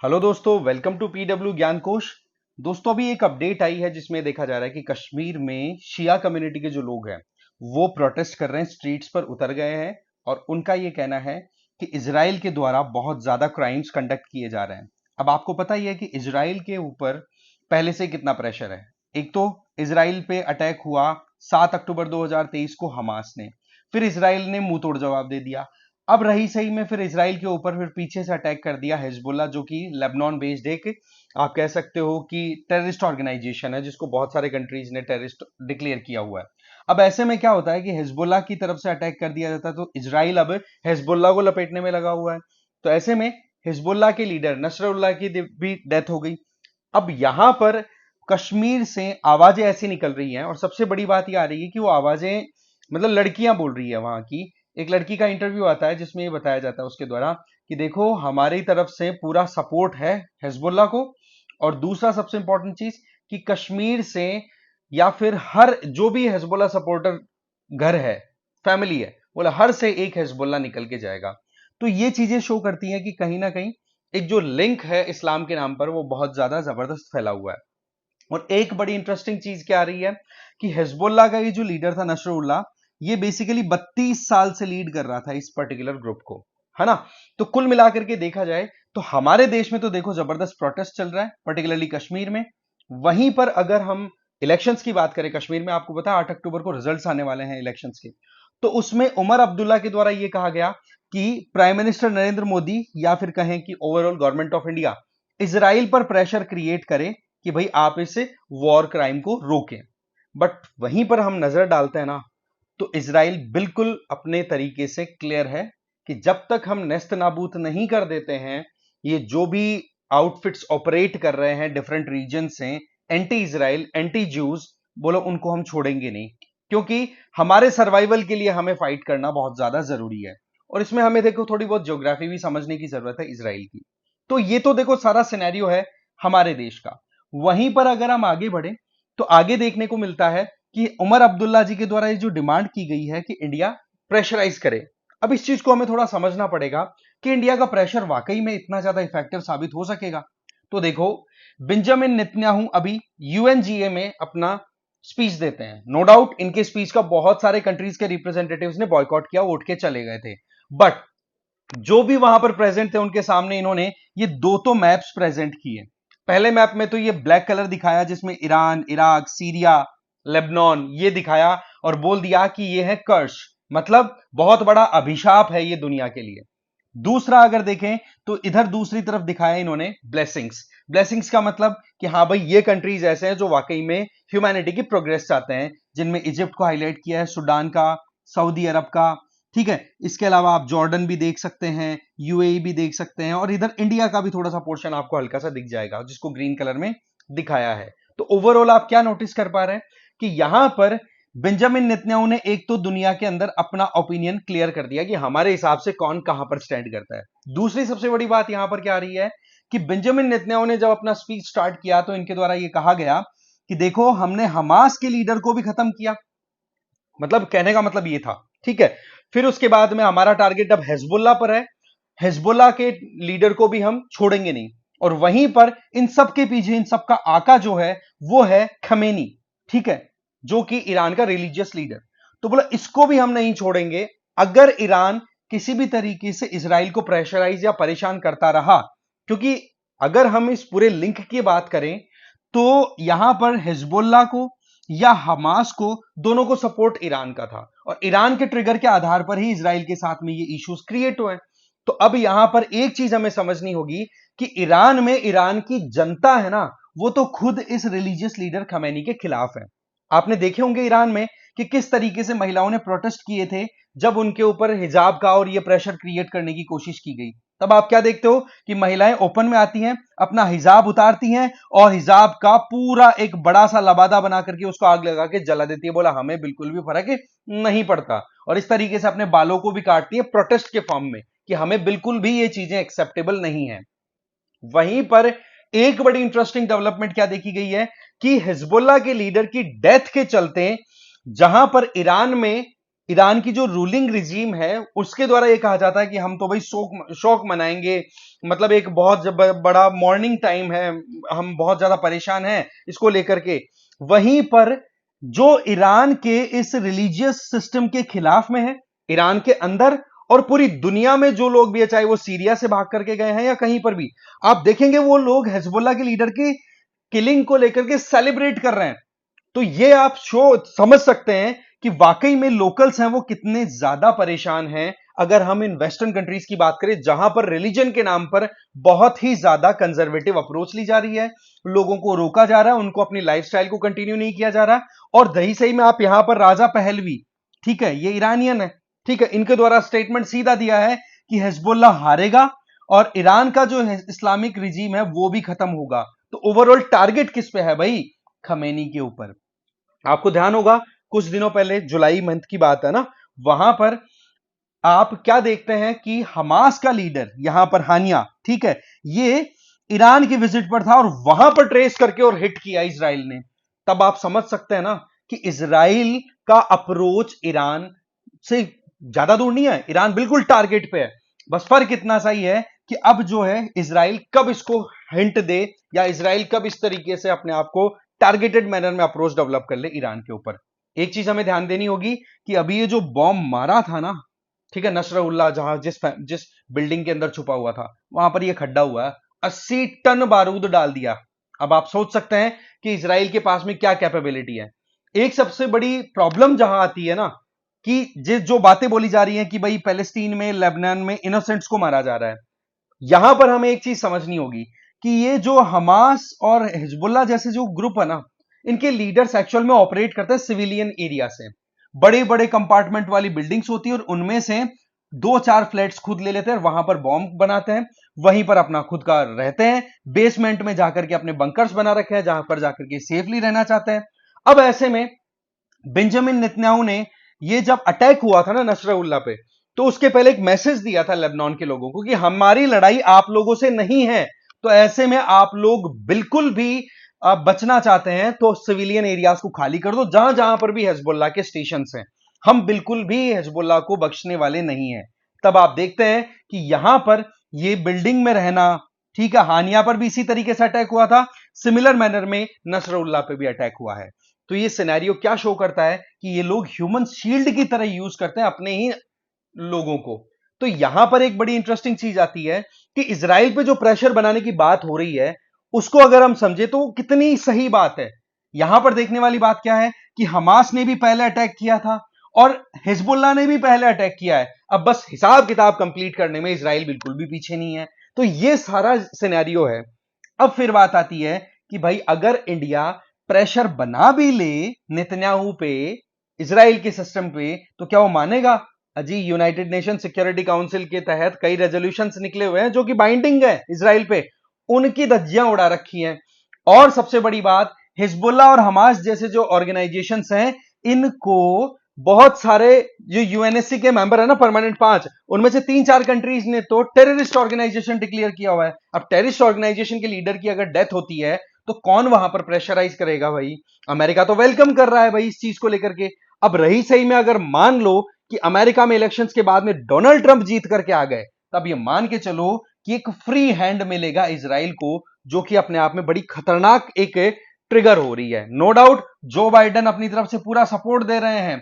Hello दोस्तों, welcome to PW ज्ञान कोश। दोस्तों, अभी एक अपडेट आई है जिसमें देखा जा रहा है कि कश्मीर में शिया कम्युनिटी के जो लोग हैं वो प्रोटेस्ट कर रहे हैं, स्ट्रीट्स पर उतर गए हैं और उनका ये कहना है कि इजराइल के द्वारा बहुत ज्यादा क्राइम्स कंडक्ट किए जा रहे हैं। अब आपको पता ही है कि इजराइल के ऊपर पहले से कितना प्रेशर है। एक तो इजराइल पे अटैक हुआ 7 अक्टूबर 2023 को हमास ने, फिर इजराइल ने मुंह तोड़ जवाब दे दिया। अब रही सही में फिर इजराइल के ऊपर फिर पीछे से अटैक कर दिया हिजबुल्ला, जो कि लेबनान बेस्ड एक आप कह सकते हो कि टेररिस्ट ऑर्गेनाइजेशन है जिसको बहुत सारे कंट्रीज ने टेररिस्ट डिक्लेयर किया हुआ है। अब ऐसे में क्या होता है कि हिजबुल्ला की तरफ से अटैक कर दिया जाता है तो इजराइल अब हिजबुल्ला को लपेटने में लगा हुआ है। तो ऐसे में हिजबुल्ला के लीडर नसरुल्लाह की भी डेथ हो गई। अब यहां पर कश्मीर से आवाजें ऐसी निकल रही हैं और सबसे बड़ी बात यह आ रही है कि वो आवाजें मतलब लड़कियां बोल रही है वहां की। एक लड़की का इंटरव्यू आता है जिसमें ये बताया जाता है उसके द्वारा कि देखो, हमारी तरफ से पूरा सपोर्ट है हिजबुल्लाह को। और दूसरा सबसे इंपॉर्टेंट चीज कि कश्मीर से या फिर हर जो भी हिजबुल्लाह सपोर्टर घर है, फैमिली है, बोला हर से एक हिजबुल्लाह निकल के जाएगा। तो ये चीजें शो करती हैं कि कहीं ना कहीं एक जो लिंक है इस्लाम के नाम पर वो बहुत ज्यादा जबरदस्त फैला हुआ है। और एक बड़ी इंटरेस्टिंग चीज क्या आ रही है कि हिजबुल्लाह का ये जो लीडर था नसरुल्लाह, ये बेसिकली 32 साल से लीड कर रहा था इस पर्टिकुलर ग्रुप को, है ना। तो कुल मिलाकर के देखा जाए तो हमारे देश में तो देखो जबरदस्त प्रोटेस्ट चल रहा है, पर्टिकुलरली कश्मीर में। वहीं पर अगर हम इलेक्शंस की बात करें, कश्मीर में आपको पता है 8 अक्टूबर को रिजल्ट्स आने वाले हैं इलेक्शंस के। तो उसमें उमर अब्दुल्ला के द्वारा यह कहा गया कि प्राइम मिनिस्टर नरेंद्र मोदी या फिर कहें कि overall government of India Israel पर प्रेशर क्रिएट करे कि भाई आप इस वॉर क्राइम को रोकें। बट वहीं पर हम नजर डालते हैं ना, तो इसराइल बिल्कुल अपने तरीके से क्लियर है कि जब तक हम नेस्त नाबूद नहीं कर देते हैं ये जो भी आउटफिट्स ऑपरेट कर रहे हैं डिफरेंट रीजन से, एंटी इसराइल एंटी ज्यूज, बोलो उनको हम छोड़ेंगे नहीं। क्योंकि हमारे सर्वाइवल के लिए हमें फाइट करना बहुत ज्यादा जरूरी है। और इसमें हमें देखो थोड़ी बहुत ज्योग्राफी भी समझने की जरूरत है इसराइल की। तो ये तो देखो सारा सिनेरियो है हमारे देश का। वहीं पर अगर हम आगे बढ़े तो आगे देखने को मिलता है कि उमर अब्दुल्ला जी के द्वारा ये जो डिमांड की गई है कि इंडिया प्रेशराइज करे। अब इस चीज को हमें थोड़ा समझना पड़ेगा कि इंडिया का प्रेशर वाकई में इतना ज्यादा इफेक्टिव साबित हो सकेगा। तो देखो, बेंजामिन नेतन्याहू अभी यूएनजीए में अपना स्पीच देते हैं। नो डाउट इनके स्पीच का बहुत सारे कंट्रीज के रिप्रेजेंटेटिव्स ने बॉयकॉट किया, उठ के चले गए थे। बट जो भी वहां पर प्रेजेंट थे उनके सामने इन्होंने ये दो तो मैप्स प्रेजेंट किए। पहले मैप में तो ये ब्लैक कलर दिखाया जिसमें ईरान, इराक, सीरिया, लेबनान ये दिखाया और बोल दिया कि ये है कर्श, मतलब बहुत बड़ा अभिशाप है ये दुनिया के लिए। दूसरा अगर देखें तो इधर दूसरी तरफ दिखाया इन्होंने ब्लेसिंग्स। ब्लेसिंग्स का मतलब कि हाँ भाई ये कंट्रीज ऐसे हैं जो वाकई में ह्यूमैनिटी की प्रोग्रेस चाहते हैं, जिनमें इजिप्ट को हाईलाइट किया है, सूडान का, सऊदी अरब का। ठीक है, इसके अलावा आप जॉर्डन भी देख सकते हैं, यूएई भी देख सकते हैं और इधर इंडिया का भी थोड़ा सा पोर्शन आपको हल्का सा दिख जाएगा जिसको ग्रीन कलर में दिखाया है। तो ओवरऑल आप क्या नोटिस कर पा रहे हैं कि यहां पर बेंजामिन नेतन्याहू ने एक तो दुनिया के अंदर अपना ओपिनियन क्लियर कर दिया कि हमारे हिसाब से कौन कहां पर स्टैंड करता है। दूसरी सबसे बड़ी बात यहां पर क्या आ रही है कि बेंजामिन नेतन्याहू ने जब अपना स्पीच स्टार्ट किया तो इनके द्वारा यह कहा गया कि देखो हमने हमास के लीडर को भी खत्म किया, मतलब कहने का मतलब ये था। ठीक है, फिर उसके बाद में हमारा टारगेट अब हिजबुल्लाह पर है, हिजबुल्लाह के लीडर को भी हम छोड़ेंगे नहीं। और वहीं पर इन सब के पीछे इन सब का आका जो है वो है खमेनी। ठीक है, जो कि ईरान का रिलीजियस लीडर। तो बोला इसको भी हम नहीं छोड़ेंगे अगर ईरान किसी भी तरीके से इसराइल को प्रेशराइज या परेशान करता रहा। क्योंकि अगर हम इस पूरे लिंक की बात करें तो यहां पर हिजबुल्लाह को या हमास को, दोनों को सपोर्ट ईरान का था और ईरान के ट्रिगर के आधार पर ही इसराइल के साथ में ये इश्यूज क्रिएट हुए। तो अब यहां पर एक चीज हमें समझनी होगी कि ईरान में ईरान की जनता है ना, वो तो खुद इस रिलीजियस लीडर खमेनी के खिलाफ है। आपने देखे होंगे ईरान में कि किस तरीके से महिलाओं ने प्रोटेस्ट किए थे जब उनके ऊपर हिजाब का और ये प्रेशर क्रिएट करने की कोशिश की गई। तब आप क्या देखते हो कि महिलाएं ओपन में आती हैं, अपना हिजाब उतारती हैं और हिजाब का पूरा एक बड़ा सा लबादा बना करके उसको आग लगा के जला देती है। बोला हमें बिल्कुल भी फर्क नहीं पड़ता। और इस तरीके से अपने बालों को भी काटती है प्रोटेस्ट के फॉर्म में कि हमें बिल्कुल भी ये चीजें एक्सेप्टेबल नहीं है। वहीं पर एक बड़ी इंटरेस्टिंग डेवलपमेंट क्या देखी गई है कि हिजबुल्लाह के लीडर की डेथ के चलते जहां पर ईरान में ईरान की जो रूलिंग रिजीम है उसके द्वारा ये कहा जाता है कि हम तो भाई शौक मनाएंगे, मतलब एक बहुत बड़ा मॉर्निंग टाइम है, हम बहुत ज्यादा परेशान हैं इसको लेकर के। वहीं पर जो ईरान के इस रिलीजियस सिस्टम के खिलाफ में है, ईरान के अंदर और पूरी दुनिया में जो लोग भी है, चाहे वो सीरिया से भाग करके गए हैं या कहीं पर भी, आप देखेंगे वो लोग हिजबुल्लाह के लीडर की किलिंग को लेकर के सेलिब्रेट कर रहे हैं। तो ये आप समझ सकते हैं कि वाकई में लोकल्स हैं वो कितने ज्यादा परेशान हैं। अगर हम इन वेस्टर्न कंट्रीज की बात करें जहां पर रिलीजन के नाम पर बहुत ही ज्यादा कंजर्वेटिव अप्रोच ली जा रही है, लोगों को रोका जा रहा है, उनको अपनी लाइफस्टाइल को कंटिन्यू नहीं किया जा रहा। और दही सही में आप यहां पर राजा पहलवी, ठीक है, ये ईरानियन है, ठीक है, इनके द्वारा स्टेटमेंट सीधा दिया है कि हिजबुल्लाह हारेगा और ईरान का जो इस्लामिक रिजीम है वो भी खत्म होगा। तो ओवरऑल टारगेट किस पे है भाई? खमेनी के ऊपर। आपको ध्यान होगा कुछ दिनों पहले, जुलाई मंथ की बात है ना, वहां पर आप क्या देखते हैं कि हमास का लीडर यहां पर हानिया, ठीक है, ये ईरान की विजिट पर था और वहां पर ट्रेस करके और हिट किया इसराइल ने। तब आप समझ सकते हैं ना कि इसराइल का अप्रोच ईरान से ज्यादा दूर नहीं है, ईरान बिल्कुल टारगेट पे है। बस फर्क इतना सा ही है कि अब जो है इसराइल कब इसको हिंट दे या इसराइल कब इस तरीके से अपने आप को टारगेटेड मैनर में अप्रोच डेवलप कर ले ईरान के ऊपर। एक चीज हमें ध्यान देनी होगी कि अभी ये जो बॉम्ब मारा था ना, ठीक है, नसरुल्लाह जहां जिस बिल्डिंग के अंदर छुपा हुआ था, वहां पर ये खड्डा हुआ है, 80 टन बारूद डाल दिया। अब आप सोच सकते हैं कि इसराइल के पास में क्या कैपेबिलिटी है। एक सबसे बड़ी प्रॉब्लम जहां आती है ना, कि जो बातें बोली जा रही हैं कि भाई पैलेस्टीन में, लेबनान में इनोसेंट्स को मारा जा रहा है, यहां पर हमें एक चीज समझनी होगी कि ये जो हमास और हिजबुल्लाह जैसे जो ग्रुप है ना, इनके लीडर्स एक्चुअल में ऑपरेट करते हैं सिविलियन एरिया से। बड़े बड़े कंपार्टमेंट वाली बिल्डिंग्स होती है और उनमें से 2-4 फ्लैट्स खुद ले लेते हैं, वहां पर बॉम्ब बनाते हैं, वहीं पर अपना खुद का रहते हैं, बेसमेंट में जाकर के अपने बंकर्स बना रखे हैं जहां पर जाकर के सेफली रहना चाहते हैं। अब ऐसे में बेंजामिन नेतन्याहू ने ये जब अटैक हुआ था ना नसरुल्लाह पे, तो उसके पहले एक मैसेज दिया था लेबनान के लोगों को कि हमारी लड़ाई आप लोगों से नहीं है, तो ऐसे में आप लोग बिल्कुल भी बचना चाहते हैं तो सिविलियन एरियाज को खाली कर दो, जहां जहां पर भी हिजबुल्लाह के स्टेशन हैं। हम बिल्कुल भी हिजबुल्लाह को बख्शने वाले नहीं हैं। तब आप देखते हैं कि यहां पर ये बिल्डिंग में रहना, ठीक है, हानिया पर भी इसी तरीके से अटैक हुआ था, सिमिलर मैनर में नसरुल्लाह पे भी अटैक हुआ है। तो ये सिनेरियो क्या शो करता है कि ये लोग ह्यूमन शील्ड की तरह यूज करते हैं अपने ही लोगों को। तो यहां पर एक बड़ी इंटरेस्टिंग चीज आती है कि इसराइल पे जो प्रेशर बनाने की बात हो रही है, उसको अगर हम समझे तो कितनी सही बात है। यहां पर देखने वाली बात क्या है कि हमास ने भी पहले अटैक किया था और हिजबुल्लाह ने भी पहले अटैक किया है। अब बस हिसाब किताब कंप्लीट करने में इसराइल बिल्कुल भी पीछे नहीं है। तो ये सारा सिनेरियो है। अब फिर बात आती है कि भाई अगर इंडिया प्रेशर बना भी ले नेतन्याहू पे, इसराइल के सिस्टम पे, तो क्या वो मानेगा? अजी यूनाइटेड नेशन सिक्योरिटी काउंसिल के तहत कई रेजोल्यूशंस निकले हुए हैं जो कि बाइंडिंग है इसराइल पे, उनकी धज्जियां उड़ा रखी हैं। और सबसे बड़ी बात, हिजबुल्लाह और हमास जैसे जो ऑर्गेनाइजेशंस हैं, इनको बहुत सारे जो यूएनएससी के मेंबर है ना, परमानेंट 5, उनमें से 3-4 कंट्रीज ने तो टेररिस्ट ऑर्गेनाइजेशन डिक्लेयर किया हुआ है। अब टेररिस्ट ऑर्गेनाइजेशन के लीडर की अगर डेथ होती है तो कौन वहां पर प्रेशराइज करेगा भाई? अमेरिका तो वेलकम कर रहा है भाई इस चीज को लेकर के। अब रही सही में अगर मान लो कि अमेरिका में इलेक्शंस के बाद में डोनाल्ड ट्रंप जीत करके आ गए, तब ये मान के चलो कि एक फ्री हैंड मिलेगा इसराइल को, जो कि अपने आप में बड़ी खतरनाक एक ट्रिगर हो रही है। नो डाउट जो बाइडेन अपनी तरफ से पूरा सपोर्ट दे रहे हैं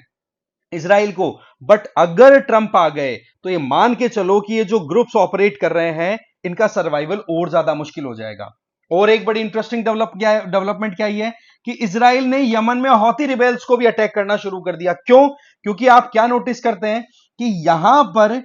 इसराइल को, बट अगर ट्रंप आ गए तो ये मान के चलो कि ये जो ग्रुप्स ऑपरेट कर रहे हैं, इनका सर्वाइवल और ज्यादा मुश्किल हो जाएगा। और एक बड़ी इंटरेस्टिंग डेवलपमेंट क्या है कि इसराइल ने यमन में हौती रिबेल्स को भी अटैक करना शुरू कर दिया। क्यों? क्योंकि आप क्या नोटिस करते हैं कि यहां पर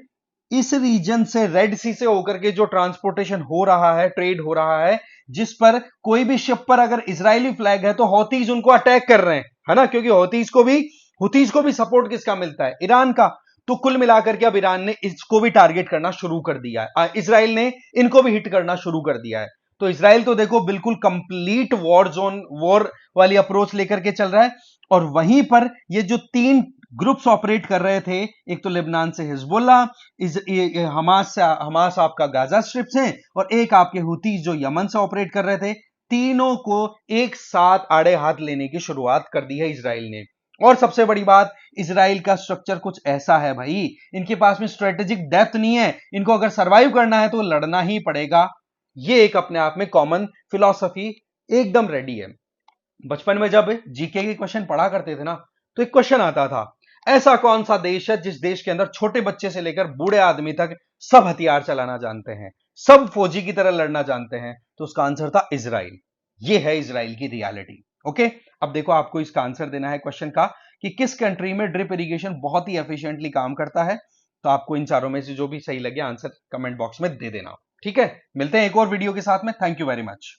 इस रीजन से, रेड सी से होकर के जो ट्रांसपोर्टेशन हो रहा है, ट्रेड हो रहा है, जिस पर कोई भी शिप पर अगर इजरायली फ्लैग है तो हौतीज उनको अटैक कर रहे हैं, है ना, क्योंकि हुतीज को भी सपोर्ट किसका मिलता है? ईरान का। तो कुल मिलाकर के अब ईरान ने इसको भी टारगेट करना शुरू कर दिया है, इसराइल ने इनको भी हिट करना शुरू कर दिया है। तो इसराइल तो देखो बिल्कुल कंप्लीट वॉर वाली अप्रोच लेकर के चल रहा है। और वहीं पर ये जो 3 ग्रुप्स ऑपरेट कर रहे थे, एक तो लेबनान से हिजबुल्लाह, हमास आपका गाजा स्ट्रिप से, और एक आपके हुतीज जो यमन से ऑपरेट कर रहे थे, तीनों को एक साथ आड़े हाथ लेने की शुरुआत कर दी है इसराइल ने। और सबसे बड़ी बात, इजराइल का स्ट्रक्चर कुछ ऐसा है भाई, इनके पास में स्ट्रेटेजिक डेप्थ नहीं है, इनको अगर सरवाइव करना है तो लड़ना ही पड़ेगा। ये एक अपने आप में कॉमन फिलॉसफी एकदम रेडी है। बचपन में जब जीके के क्वेश्चन पढ़ा करते थे ना, तो एक क्वेश्चन आता था, ऐसा कौन सा देश है जिस देश के अंदर छोटे बच्चे से लेकर बूढ़े आदमी तक सब हथियार चलाना जानते हैं, सब फौजी की तरह लड़ना जानते हैं? तो उसका आंसर था इजराइल। ये है इजराइल की रियलिटी। ओके, अब देखो आपको इसका आंसर देना है क्वेश्चन का कि किस कंट्री में ड्रिप इरिगेशन बहुत ही एफिशिएंटली काम करता है। तो आपको इन चारों में से जो भी सही लगे आंसर कमेंट बॉक्स में दे देना। ठीक है, मिलते हैं एक और वीडियो के साथ में। Thank you very much.